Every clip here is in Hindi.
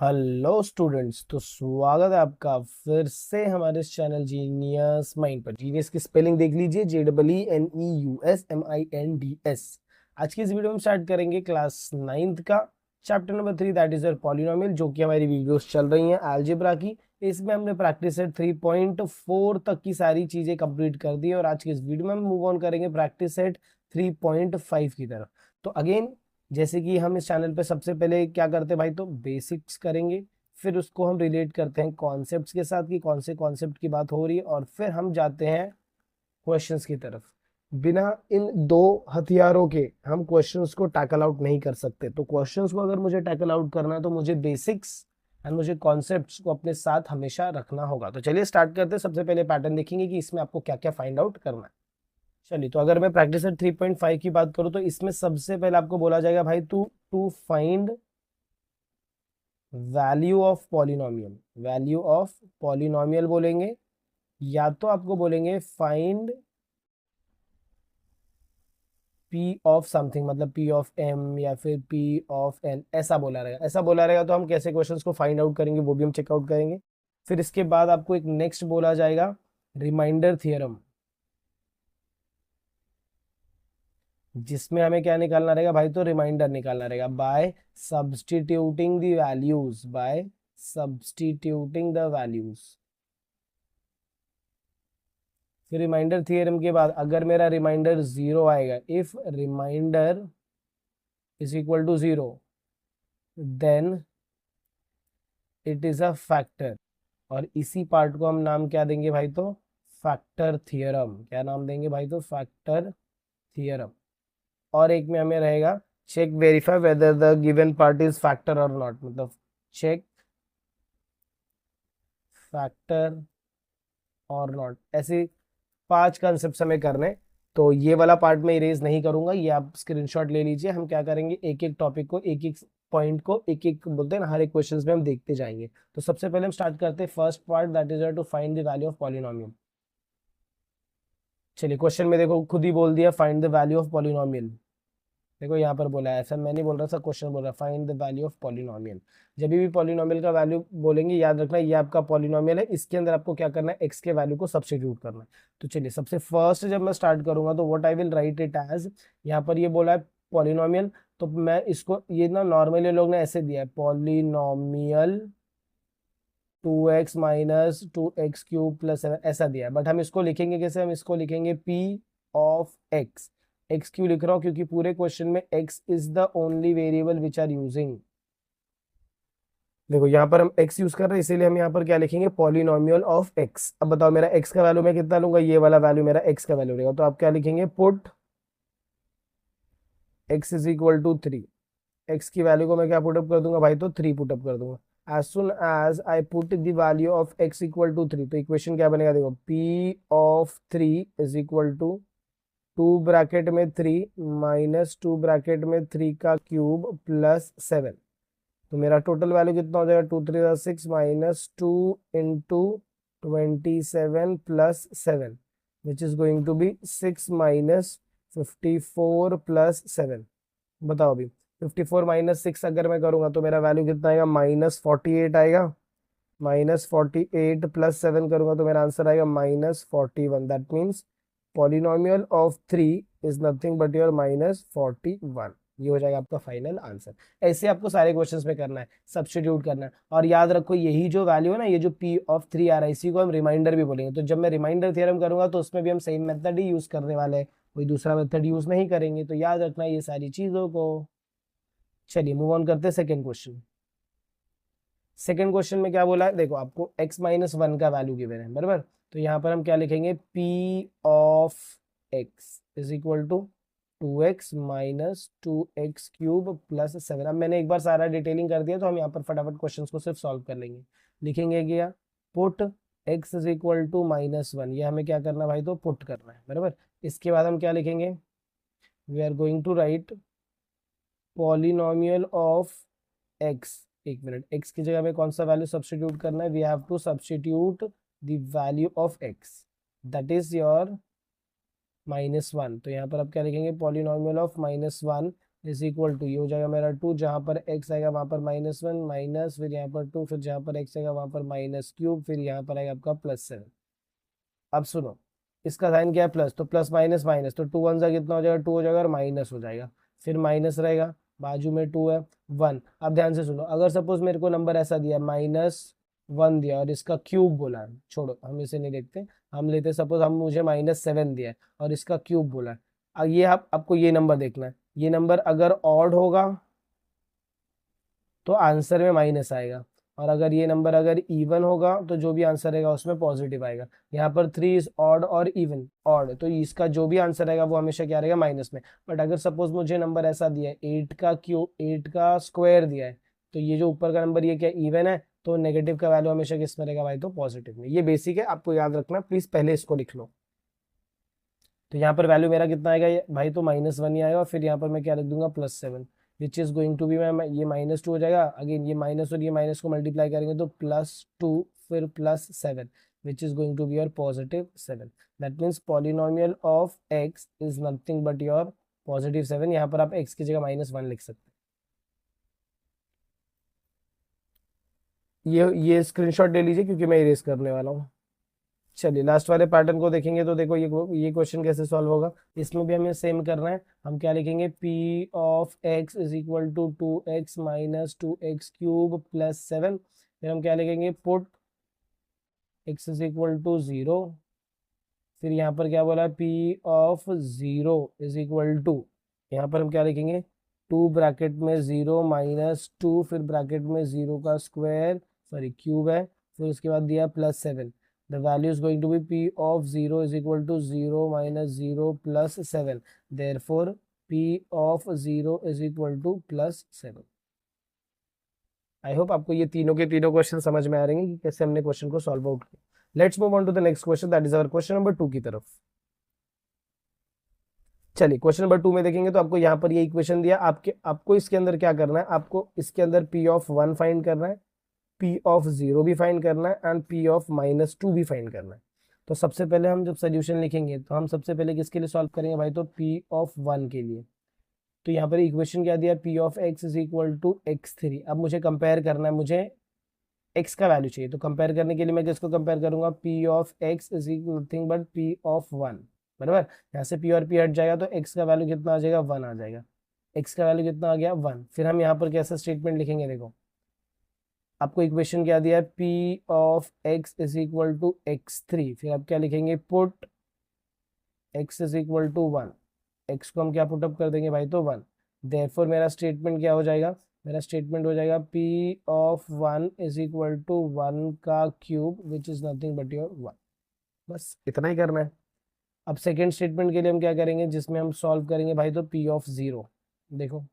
हेलो स्टूडेंट्स, तो स्वागत है आपका फिर से हमारे इस चैनल जीनियस माइंड पर। जीनियस की स्पेलिंग देख लीजिए, JEENEUSMINDS। आज की इस वीडियो में स्टार्ट करेंगे क्लास 9th का chapter number 3, that is your polynomial, जो कि हमारी वीडियोस चल रही हैं अलजेब्रा की। इसमें हमने प्रैक्टिस सेट 3.4 तक की सारी चीजें कंप्लीट कर दी और आज की इस वीडियो में हम मूव ऑन करेंगे प्रैक्टिस सेट 3.5 की तरफ। तो अगेन, जैसे कि हम इस चैनल पे सबसे पहले क्या करते हैं भाई, तो बेसिक्स करेंगे, फिर उसको हम रिलेट करते हैं कॉन्सेप्ट्स के साथ कि कौन से कॉन्सेप्ट की बात हो रही है, और फिर हम जाते हैं क्वेश्चंस की तरफ। बिना इन दो हथियारों के हम क्वेश्चंस को टैकल आउट नहीं कर सकते। तो क्वेश्चंस को अगर मुझे टैकल आउट करना है तो मुझे बेसिक्स एंड मुझे कॉन्सेप्ट्स को अपने साथ हमेशा रखना होगा। तो चलिए स्टार्ट करते हैं। सबसे पहले पैटर्न देखेंगे कि इसमें आपको क्या क्या फाइंड आउट करना है। चलिए, तो अगर मैं प्रैक्टिस सेट 3.5 की बात करूं तो इसमें सबसे पहले आपको बोला जाएगा भाई to find value of polynomial. Value of polynomial बोलेंगे, या तो आपको बोलेंगे फाइंड पी ऑफ समथिंग, मतलब पी ऑफ एम या फिर पी ऑफ एन, ऐसा बोला रहेगा। ऐसा बोला रहेगा तो हम कैसे क्वेश्चंस को फाइंड आउट करेंगे वो भी हम चेकआउट करेंगे। फिर इसके बाद आपको एक नेक्स्ट बोला जाएगा रिमाइंडर थियरम, जिसमें हमें क्या निकालना रहेगा भाई, तो रिमाइंडर निकालना रहेगा by substituting the values, by substituting the values. फिर रिमाइंडर थियरम के बाद अगर मेरा रिमाइंडर जीरो आएगा, if reminder is equal to zero, then it is a factor. और इसी पार्ट को हम नाम क्या देंगे भाई, तो फैक्टर थियरम। क्या नाम देंगे भाई, तो फैक्टर थियरम। और एक में हमें रहेगा check verify whether the given part is factor और नॉट, मतलब चेक फैक्टर और नॉट। ऐसे 5 कंसेप्ट हमें करने। तो ये वाला पार्ट में इरेज नहीं करूंगा, ये आप स्क्रीनशॉट ले लीजिए। हम क्या करेंगे, एक एक टॉपिक को, एक एक पॉइंट को, एक एक बोलते हैं ना, हर एक क्वेश्चंस में हम देखते जाएंगे। तो सबसे पहले हम स्टार्ट करते हैं first part, that is to find the value of polynomial. चलिए, क्वेश्चन में देखो खुद ही बोल दिया find the value of polynomial. देखो यहाँ पर बोला है, ऐसा मैं नहीं बोल रहा था, क्वेश्चन बोल रहा है find the value of polynomial. जब भी पॉलिनोमियल का वैल्यू बोलेंगे, याद रखना ये आपका पॉलिनोमियल है, इसके अंदर आपको क्या करना है, एक्स के वैल्यू को सब्स्टिट्यूट करना है। तो चलिए, सबसे फर्स्ट जब मैं स्टार्ट करूंगा तो what I will write it as, यहाँ पर ये बोला है पॉलिनोमियल, तो मैं इसको, ये ना नॉर्मली लोग ने ऐसे दिया है, polynomial 2x minus 2x³ plus 7, ऐसा दिया है। बट हम इसको लिखेंगे कैसे, हम इसको लिखेंगे p ऑफ x। x क्यों लिख रहा हूँ, क्योंकि पूरे क्वेश्चन में x is the only variable which are using. देखो यहाँ पर हम x यूज कर रहे हैं, इसीलिए हम यहाँ पर क्या लिखेंगे, पॉलिनोमियल ऑफ x। अब बताओ मेरा x का वैल्यू मैं कितना लूंगा, ये वाला वैल्यू मेरा x का वैल्यू रहेगा। तो आप क्या लिखेंगे, put x is equal to 3। x की वैल्यू को मैं क्या पुटअप कर दूंगा भाई, तो 3 पुटअप कर दूंगा। as soon as I put the value of x equal to 3, तो इक्वेशन क्या बनेगा, देखो p of 3 is equal to 2 bracket में 3 माइनस 2 ब्रैकेट में 3 का क्यूब प्लस 7। तो मेरा टोटल वैल्यू कितना हो जाएगा, 2 3 6 minus 2 into 27 plus 7, which is going to be 6 minus 54 plus 7। बताओ अभी 54 माइनस 6 अगर मैं करूंगा तो मेरा वैल्यू कितना आएगा, -48 आएगा। -48 प्लस 7 करूंगा तो मेरा आंसर आएगा -41। That means polynomial of 3 is nothing but your -41। ये हो जाएगा आपका फाइनल आंसर। ऐसे आपको सारे क्वेश्चंस में करना है, सब्स्टिट्यूट करना है। और याद रखो, यही जो वैल्यू है ना, ये जो p ऑफ 3 आ रहा है, इसी को हम रिमाइंडर भी बोलेंगे। तो जब मैं रिमाइंडर थ्योरम करूंगा तो उसमें भी हम सेम मेथड ही यूज करने वाले हैं, कोई दूसरा मेथड यूज नहीं करेंगे। तो याद रखना ये सारी चीजों को। चलिए, मूव ऑन करते हैं सेकेंड क्वेश्चन। सेकेंड क्वेश्चन में क्या बोला है, देखो आपको x-1 का वैल्यू गिवन है, बराबर। तो यहाँ पर हम क्या लिखेंगे, p of x is equal to 2x minus 2x³ plus 7। अब मैंने एक बार सारा डिटेलिंग कर दिया, तो हम यहाँ पर फटाफट क्वेश्चन को सिर्फ सॉल्व कर लेंगे। लिखेंगे क्या, put x is equal to -1, ये हमें क्या करना है भाई, तो पुट करना है, बराबर। इसके बाद हम क्या लिखेंगे, we are going to write polynomial of x। एक मिनट, x की जगह में कौन सा वैल्यू सब्स्टिट्यूट करना है, we have to substitute the value of x, that is your -1। तो यहाँ पर आप क्या लिखेंगे, polynomial of -1 is equal to, ये हो जाएगा मेरा 2, जहाँ पर x आएगा वहाँ पर -1 माइनस, फिर यहाँ पर 2, फिर जहाँ पर x आएगा वहाँ पर -3, फिर यहाँ पर आएगा आपका +7। अब सुनो, इसका साइन क्या है प्लस, तो प्लस माइनस माइनस, तो 2 1 सा कितना हो जाएगा 2 हो जाएगा और माइनस हो जाएगा, फिर माइनस रहेगा, बाजू में 2 है 1। अब ध्यान से सुनो, अगर सपोज मेरे को नंबर ऐसा दिया -1 दिया और इसका क्यूब बोला है, छोड़ो हम इसे नहीं देखते, हम लेते सपोज हम मुझे -7 दिया है और इसका क्यूब बोला है। अब ये आपको ये नंबर देखना है, ये नंबर अगर ऑड होगा तो आंसर में माइनस आएगा, और अगर ये नंबर अगर इवन होगा तो जो भी आंसर आएगा उसमें पॉजिटिव आएगा। यहाँ पर 3 इज ऑड और इवन, ऑड तो इसका जो भी आंसर आएगा वो हमेशा क्या रहेगा माइनस में। बट अगर सपोज मुझे नंबर ऐसा दिया है 8 का क्यूब, 8 का स्क्वायर दिया है, तो ये जो ऊपर का नंबर ये क्या इवन है, तो नेगेटिव का वैल्यू हमेशा किस में रहेगा भाई, तो पॉजिटिव में। ये बेसिक है, आपको याद रखना, प्लीज पहले इसको लिख लो। तो यहाँ पर वैल्यू मेरा कितना आएगा भाई, तो -1 ही आएगा, और फिर यहाँ पर मैं क्या लिख दूंगा +7, which is going to be, मैं ये -2 हो जाएगा, अगेन ये माइनस और ये माइनस को मल्टीप्लाई करेंगे तो +2 फिर +7, which is going to be your +7। That means polynomial of x is nothing but your +7। यहाँ पर आप x की जगह -1 लिख सकते हैं। ये स्क्रीनशॉट ले लीजिए क्योंकि मैं इरेज करने वाला हूँ। चलिए लास्ट वाले पैटर्न को देखेंगे तो देखो ये क्वेश्चन कैसे सॉल्व होगा। इसमें भी हमें सेम करना है, हम क्या लिखेंगे, p of x is equal to 2x minus 2x cube plus 7। फिर हम क्या लिखेंगे, put x is equal to 0। फिर यहाँ पर क्या बोला है, p of 0 is equal to, यहाँ पर हम क्या लिखेंगे, 2 ब्रैकेट में 0 माइनस 2, फिर ब्रैकेट में 0 का स्क्वायर सॉरी क्यूब है, फिर उसके बाद दिया +7। The value is going to be p of 0 is equal to 0 minus 0 plus 7. Therefore, p of 0 is equal to +7. I hope आपको ये तीनों के तीनों क्वेश्चन समझ में आ रहे हैं कि कैसे हमने क्वेश्चन को सॉल्व आउट किया। Let's move on to the next question, that is our question number 2 की तरफ। चलिए क्वेश्चन नंबर 2 में देखेंगे तो आपको यहाँ पर ये इक्वेशन दिया, आपको इसके अंदर क्या करना है, आपको इसके अंदर p ऑफ 1 फाइंड करना है, p ऑफ 0 भी फाइंड करना है, एंड p ऑफ -2 भी फाइंड करना है। तो सबसे पहले हम जब सोल्यूशन लिखेंगे तो हम सबसे पहले किसके लिए सॉल्व करेंगे भाई, तो p ऑफ 1 के लिए। तो यहाँ पर इक्वेशन क्या दिया, p of x is equal to x3। अब मुझे कंपेयर करना है, मुझे x का वैल्यू चाहिए, तो कंपेयर करने के लिए मैं किसको कंपेयर करूंगा, p of x is nothing but p of 1, बराबर। यहाँ से p और p हट जाएगा तो x का वैल्यू कितना आ जाएगा, 1 आ जाएगा। x का वैल्यू कितना आ गया, 1। फिर हम यहाँ पर कैसा स्टेटमेंट लिखेंगे, देखो आपको इक्वेशन क्या दिया है, p of x is equal to x3। फिर आप क्या लिखेंगे, put x is equal to 1, x को हम क्या पुटअप कर देंगे भाई, तो 1। देयरफॉर मेरा स्टेटमेंट क्या हो जाएगा, मेरा स्टेटमेंट हो जाएगा p of 1 is equal to 1 का cube which is nothing but your 1। बस इतना ही करना है। अब सेकेंड स्टेटमेंट के लिए हम क्या करेंगे, जिसमें हम सॉल्व करेंगे भाई, तो p ऑफ 0, देखो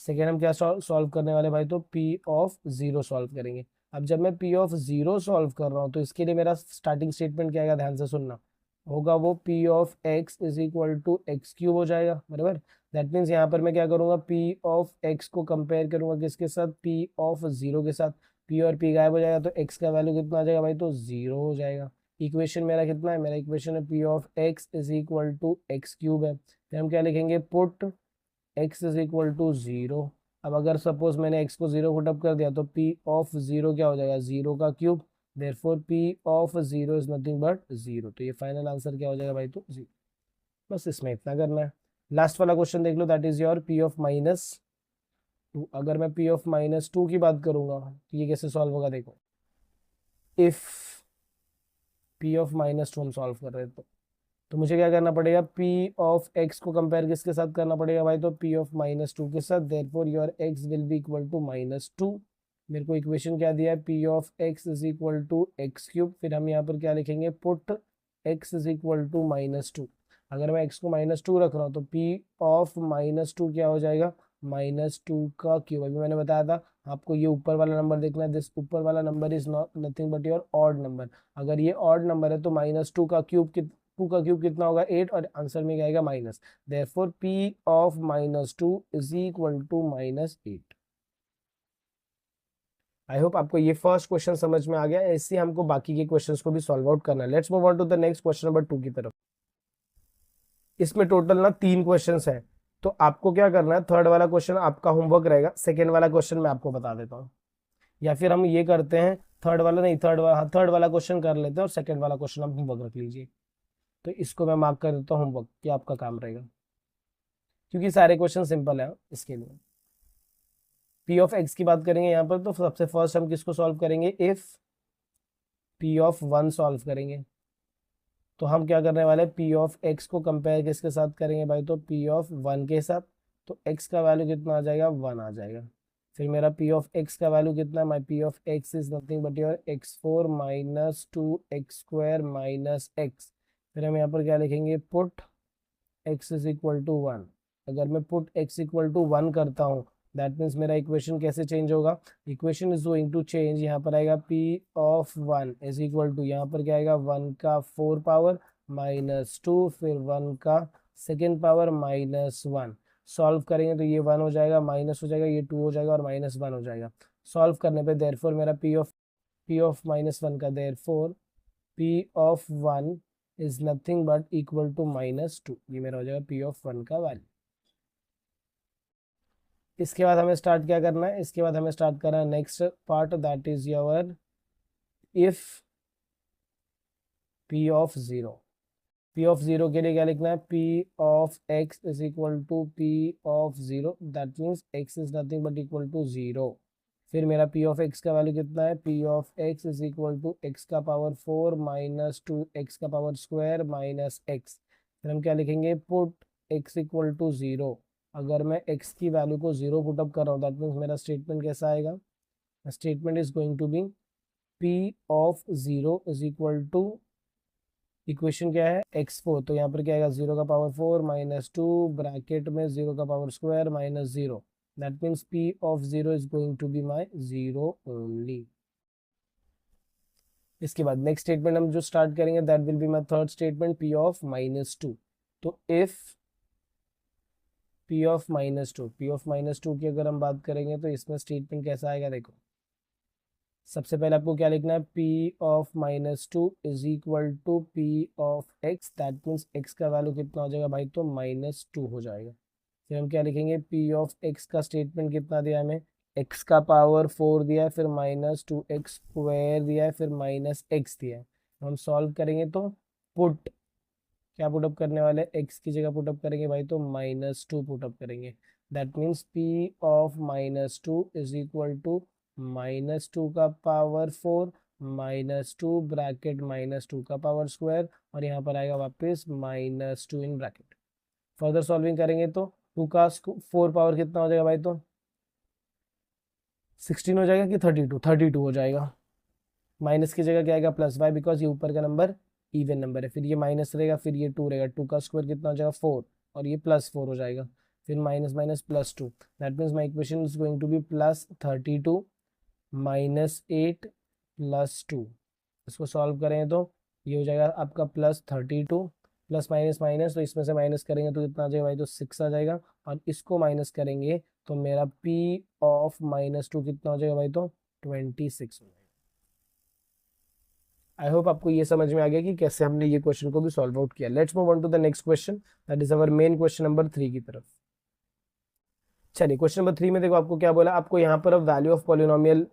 सेकेंड हम क्या सॉल्व करने वाले भाई, तो p ऑफ 0 सॉल्व करेंगे। अब जब मैं p ऑफ 0 सॉल्व कर रहा हूँ तो इसके लिए मेरा स्टार्टिंग स्टेटमेंट क्या आएगा, ध्यान से सुनना, होगा वो p of x is equal to x cube हो जाएगा, बराबर। दैट मीन्स यहाँ पर मैं क्या करूँगा, p ऑफ x को कंपेयर करूंगा किसके साथ, p ऑफ 0 के साथ। p और p गायब हो जाएगा तो x का वैल्यू कितना आ जाएगा भाई, तो 0 हो जाएगा। इक्वेशन मेरा कितना है, मेरा इक्वेशन है p of x is equal to x cube है। फिर हम क्या लिखेंगे, put x is equal to 0। अब अगर सपोज मैंने x को 0 पुटअप कर दिया तो p ऑफ 0 क्या हो जाएगा, 0 का cube. Therefore p of 0 is nothing but 0। तो ये फाइनल आंसर क्या हो जाएगा भाई, तो 0। बस इसमें इतना करना है। लास्ट वाला क्वेश्चन देख लो, that is your p of -2। अगर मैं p ऑफ -2 की बात करूंगा तो ये कैसे सॉल्व होगा, देखो इफ p ऑफ -2 हम सॉल्व कर रहे हैं तो मुझे क्या करना पड़ेगा, p ऑफ x को कंपेयर किसके साथ करना पड़ेगा भाई, तो p ऑफ -2 के साथ। Therefore your x will be equal to -2। मेरे को इक्वेशन क्या दिया है, p of x is equal to x cube. फिर हम यहाँ पर क्या लिखेंगे, put x is equal to -2। अगर मैं x को -2 रख रहा हूँ तो p ऑफ -2 क्या हो जाएगा, -2 का क्यूब। अभी मैंने बताया था आपको ये ऊपर वाला नंबर देखना है, दिस ऊपर वाला number is not nothing but your odd number. अगर ये ऑड नंबर है तो -2 का क्यूब 2 का क्यूब कितना होगा, 8, और आंसर में क्या आएगा, minus. Therefore p of -2 is equal to -8। I hope आपको ये फर्स्ट क्वेश्चन समझ में आ गया। ऐसे हमको बाकी के क्वेश्चंस को भी सॉल्व आउट करना है। Let's move on to the next question number 2 की तरफ। इसमें टोटल ना 3 क्वेश्चंस हैं। तो आपको क्या करना है, थर्ड वाला क्वेश्चन आपका होमवर्क रहेगा, सेकेंड वाला क्वेश्चन मैं आपको बता देता हूँ। या फिर हम ये करते हैं, थर्ड वाला नहीं, थर्ड वाला क्वेश्चन कर लेते हैं और सेकेंड वाला क्वेश्चन आप होमवर्क रख लीजिए। तो इसको मैं मार्क कर देता हूँ होमवर्क, ये आपका काम रहेगा, क्योंकि सारे क्वेश्चन सिंपल है इसके लिए। पी ऑफ एक्स की बात करेंगे यहाँ पर, तो सबसे फर्स्ट हम किसको सॉल्व करेंगे, if P of one solve करेंगे। तो हम क्या करने वाले हैं, पी ऑफ एक्स को कंपेयर किसके साथ करेंगे भाई, तो पी ऑफ वन के साथ। तो एक्स का वैल्यू कितना आ जाएगा, वन आ जाएगा। फिर मेरा पी ऑफ एक्स का वैल्यू कितना है, my p of x is nothing but your x four minus two x square minus x. फिर हम यहाँ पर क्या लिखेंगे, put x is equal to one. अगर मैं put x equal to one करता हूँ, दैट मीन्स मेरा इक्वेशन कैसे चेंज होगा, equation is going to change. यहाँ पर आएगा p of one is equal to, यहाँ पर क्या आएगा, वन का फोर पावर माइनस टू, फिर वन का second power minus one. Solve करेंगे तो ये वन हो जाएगा, माइनस हो जाएगा, ये टू हो जाएगा और माइनस वन हो जाएगा। सॉल्व करने पे देयरफॉर मेरा पी ऑफ माइनस वन का therefore p of one is nothing but equal to minus two. ये मेरा हो जाएगा पी ऑफ वन का वैल्यू। इसके बाद हमें स्टार्ट क्या करना है, इसके बाद हमें स्टार्ट करना है next part, that is your if P of zero. P of zero के लिए क्या लिखना है, P of x is equal to P of zero, that means X is nothing but equal to zero. फिर मेरा पी ऑफ एक्स का वैल्यू कितना है, P of x is equal to X का power four minus two X का पावर स्क्वायर माइनस एक्स। फिर हम क्या लिखेंगे, put x equal to zero. अगर मैं एक्स की वैल्यू को जीरो पुट अप कर रहा हूँ, दैट मीन्स मेरा स्टेटमेंट कैसा आएगा, statement is going to be p of zero is equal to, equation क्या है, एक्स फोर, तो यहाँ पर क्या आएगा, जीरो का power four minus two bracket में जीरो का power square minus zero. That means P of zero is going to be my zero only. इसके बाद नेक्स्ट स्टेटमेंट हम जो स्टार्ट करेंगे, that will be my third statement, P of minus two. तो if P of minus two, P of minus two की अगर हम बात करेंगे तो इसमें स्टेटमेंट कैसा आएगा, देखो सबसे पहले आपको क्या लिखना है, P of minus two is equal to P of x, that means x का वैल्यू कितना हो जाएगा भाई, तो माइनस टू हो जाएगा। फिर हम क्या लिखेंगे, पी ऑफ एक्स का स्टेटमेंट कितना दिया हमें, एक्स का पावर फोर दिया है, फिर माइनस टू एक्स स्क्वायर दिया है, फिर माइनस एक्स दिया है। हम सॉल्व करेंगे तो पुट, क्या पुटअप करने वाले, एक्स की जगह पुटअप करेंगे भाई, तो माइनस टू पुटअप करेंगे। That means P of minus two is equal to minus two का power four minus two bracket minus two का पावर स्क्वायर, और यहाँ पर आएगा वापस minus two in bracket. Further solving करेंगे तो टू का फोर पावर कितना हो जाएगा भाई, तो 16 हो जाएगा कि 32, 32 हो जाएगा। माइनस की जगह क्या आएगा, प्लस वाई, बिकॉज ये ऊपर का नंबर इवन नंबर है। फिर ये माइनस रहेगा, फिर ये टू रहेगा, टू का स्क्वायर कितना हो जाएगा, फोर, और ये प्लस फोर हो जाएगा। फिर minus minus plus two, that means my equation is going to be plus 32 minus eight plus two. इसको सॉल्व करें तो ये हो जाएगा आपका प्लस 32, प्लस माइनस माइनस, तो इसमें से माइनस करेंगे तो कितना आ जाएगा भाई, तो 6 आ जाएगा। और इसको माइनस करेंगे तो मेरा पी ऑफ माइनस टू कितना हो जाएगा भाई, तो 26 हो जाएगा। आई होप आपको ये समझ में आ गया कि कैसे हमने ये क्वेश्चन को भी सॉल्व आउट किया। Let's move on to the next question, that is our main question number 3 की तरफ। चलिए क्वेश्चन नंबर 3 में देखो आपको क्या बोला, आपको यहाँ पर अब value of polynomial,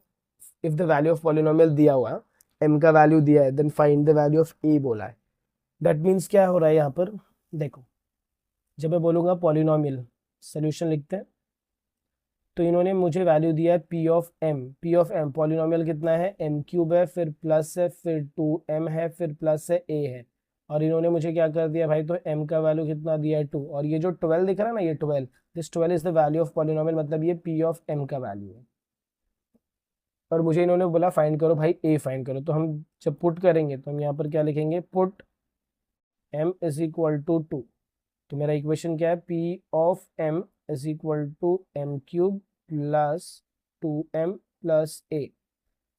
if the value of polynomial दिया हुआ है, m का वैल्यू दिया है, then find the value of a बोला है। दैट मीन्स क्या हो रहा है यहाँ पर, देखो जब मैं बोलूँगा पॉलिनोमियल सोल्यूशन लिखते हैं, तो इन्होंने मुझे वैल्यू दिया है P of m. P of m polynomial कितना है, एम क्यूब है, फिर प्लस है, फिर टू एम है, फिर प्लस है ए है। और इन्होंने मुझे क्या कर दिया भाई, तो एम का वैल्यू कितना दिया है, टू, और ये जो 12 दिख रहा है ना, ये 12, this 12 is the value of polynomial, मतलब ये पी ऑफ एम का वैल्यू है। और मुझे इन्होंने बोला फाइंड करो भाई ए फाइंड करो, तो हम जब पुट करेंगे तो हम यहाँ पर क्या लिखेंगे, put M is equal to two. तो मेरा इक्वेशन क्या है, P of M is equal to M cube plus two M plus A.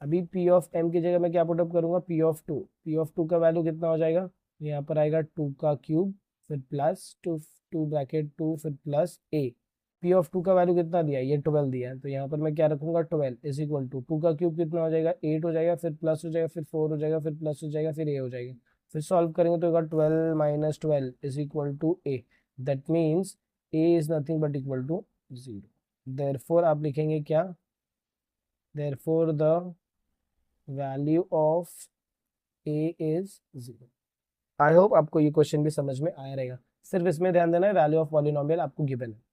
अभी पी ऑफ एम की जगह मैं क्या पुटअप करूंगा, p of two. P of two का वैल्यू कितना हो जाएगा, यहाँ पर आएगा टू का क्यूब, फिर plus two, two bracket two, फिर plus A. P of two का वैल्यू कितना दिया है, ये 12 दिया है, तो यहाँ पर मैं क्या रखूंगा, 12 इज इक्वल टू टू का क्यूब कितना हो जाएगा, 8 हो जाएगा, फिर प्लस हो जाएगा, फिर 4 हो जाएगा, फिर प्लस हो जाएगा, फिर ए हो जाएगा। फिर सॉल्व करेंगे तो होगा 12 माइनस 12 is equal to a. That means a is nothing but equal to 0। Therefore आप लिखेंगे क्या, therefore the value of a is 0। I hope आपको ये क्वेश्चन भी समझ में आया रहेगा। सिर्फ इसमें ध्यान देना है वैल्यू ऑफ पॉलिनोमियल आपको गिवन है।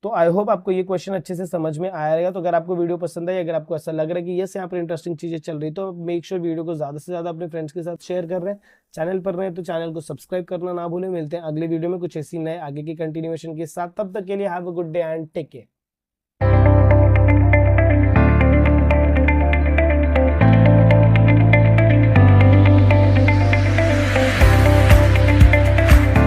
तो आई होप आपको ये क्वेश्चन अच्छे से समझ में आया रहेगा। तो अगर आपको वीडियो पसंद आई, अगर आपको ऐसा लग रहा है कि यस यहाँ पर इंटरेस्टिंग चीजें चल रही, तो मेक श्योर वीडियो को ज्यादा से ज्यादा अपने फ्रेंड्स के साथ शेयर कर रहे हैं। चैनल पर रहे तो चैनल को सब्सक्राइब करना ना भूलें। मिलते हैं अगले वीडियो में कुछ ऐसी नए आगे की कंटिन्यूएशन के साथ। तब तक के लिए have a good day and take care.